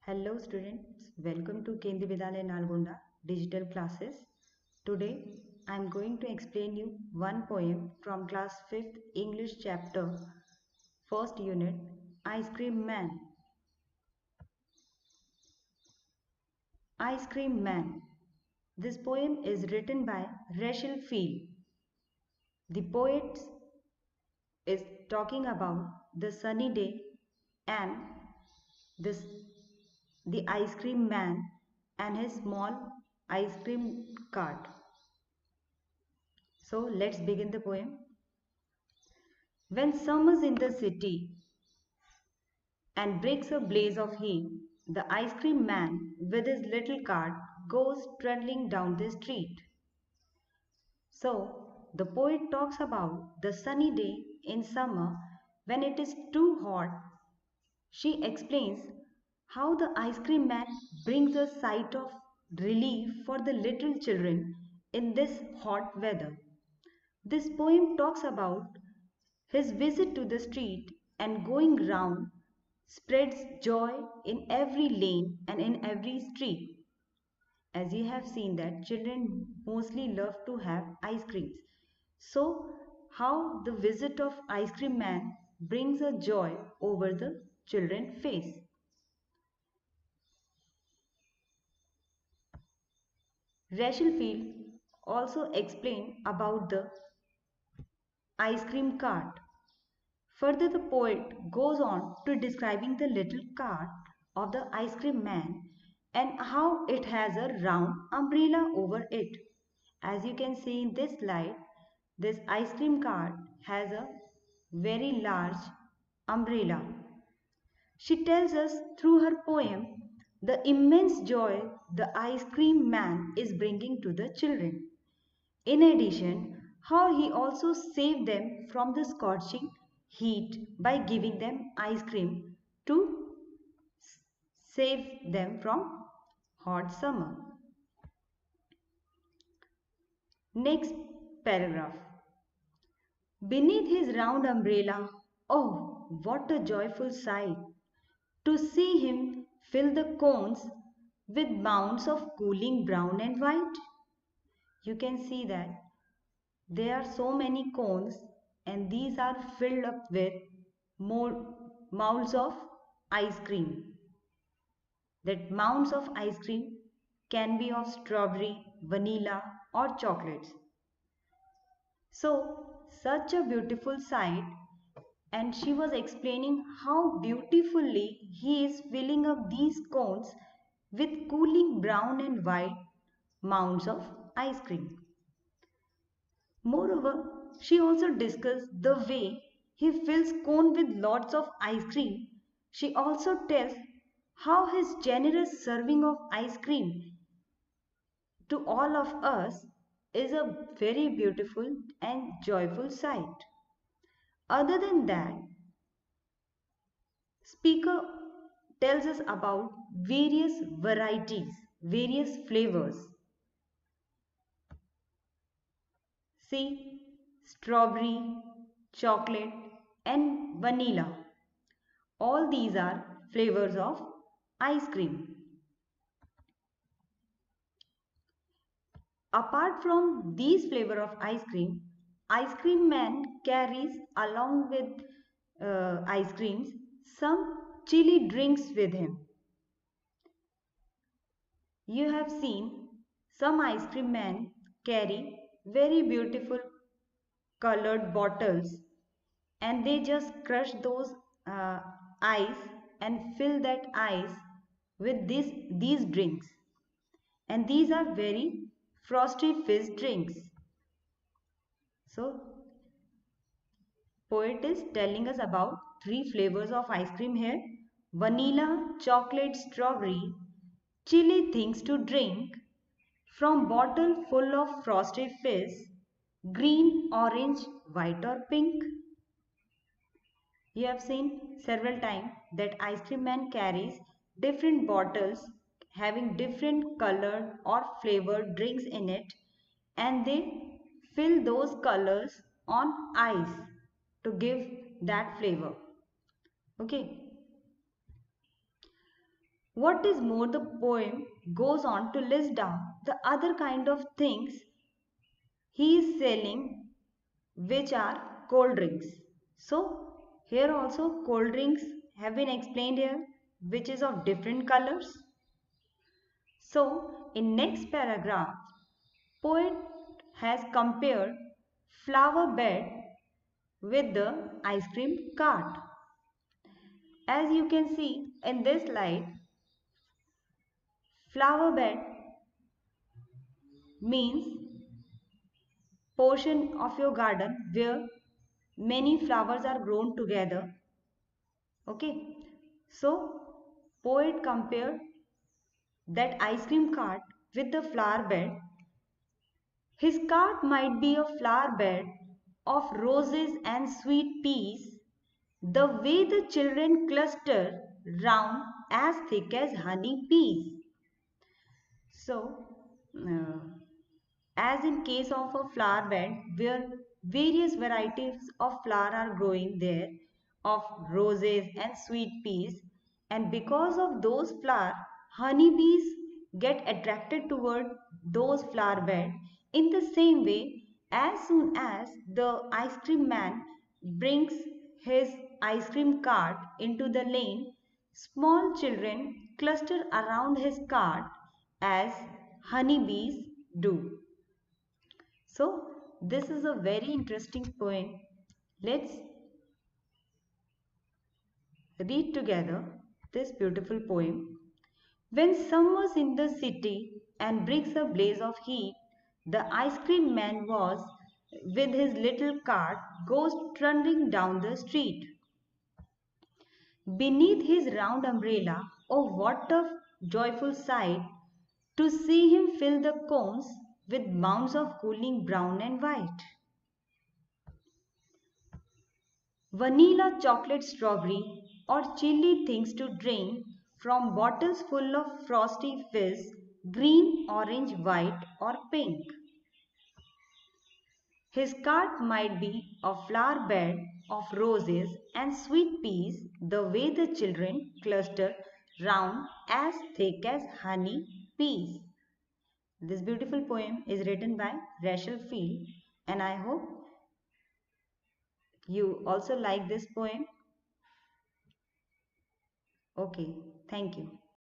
Hello students, welcome to Kendri Vidyalaya Nalgonda digital classes. Today I am going to explain you one poem from class 5th English chapter, first unit, Ice Cream Man. Ice Cream Man. This poem is written by Rachel Field. The poet is talking about the sunny day and this the ice cream man and his small ice cream cart. So let's begin the poem. When summer's in the city and breaks a blaze of heat, the ice cream man with his little cart goes trundling down the street. So the poet talks about the sunny day in summer when it is too hot. She explains how the ice cream man brings a sight of relief for the little children in this hot weather. This poem talks about his visit to the street and going round spreads joy in every lane and in every street. As you have seen that children mostly love to have ice creams. So how the visit of ice cream man brings a joy over the children's face. Rachel Field also explained about the ice cream cart. Further, the poet goes on to describing the little cart of the ice cream man and how it has a round umbrella over it. As you can see in this slide, this ice cream cart has a very large umbrella. She tells us through her poem the immense joy the ice cream man is bringing to the children. In addition, how he also saved them from the scorching heat by giving them ice cream to save them from hot summer. Next paragraph. Beneath his round umbrella, oh, what a joyful sight to see him fill the cones with mounds of cooling brown and white. You can see that there are so many cones and these are filled up with more mounds of ice cream. That mounds of ice cream can be of strawberry, vanilla or chocolates. So such a beautiful sight, and she was explaining how beautifully he is filling up these cones with cooling brown and white mounds of ice cream. Moreover, she also discussed the way he fills cone with lots of ice cream. She also tells how his generous serving of ice cream to all of us is a very beautiful and joyful sight. Other than that, speaker tells us about various varieties, various flavors. See, strawberry, chocolate and vanilla. All these are flavors of ice cream. Apart from these flavor of ice cream man carries along with ice creams some chili drinks with him. You have seen some ice cream men carry very beautiful colored bottles and they just crush those uh, ice and fill that ice with these drinks, and these are very frosty fizz drinks. So poet is telling us about three flavors of ice cream here: vanilla, chocolate, strawberry, chili things to drink from bottle full of frosty fizz, green, orange, white or pink. You have seen several times that ice cream man carries different bottles having different colored or flavored drinks in it, and they fill those colors on ice to give that flavor. Okay. What is more, the poem goes on to list down the other kind of things he is selling, which are cold drinks. So here also cold drinks have been explained here, which is of different colors. So in next paragraph, poet has compared flower bed with the ice cream cart. As you can see in this slide, flower bed means portion of your garden where many flowers are grown together. Okay, so poet compared that ice cream cart with the flower bed. His cart might be a flower bed of roses and sweet peas, the way the children cluster round as thick as honey peas. So, uh, as in case of a flower bed where various varieties of flower are growing there of roses and sweet peas, and because of those flower honeybees get attracted toward those flower bed. In the same way, as soon as the ice cream man brings his ice cream cart into the lane, small children cluster around his cart as honeybees do. So, this is a very interesting poem. Let's read together this beautiful poem. When summer's in the city and brings a blaze of heat, the ice cream man was, with his little cart, goes trundling down the street. Beneath his round umbrella, oh, what a joyful sight to see him fill the cones with mounds of cooling brown and white. Vanilla, chocolate, strawberry, or chilly things to drink from bottles full of frosty fizz, green, orange, white, or pink. His cart might be a flower bed of roses and sweet peas, the way the children cluster round as thick as honey peas. This beautiful poem is written by Rachel Field, and I hope you also like this poem. Okay, thank you.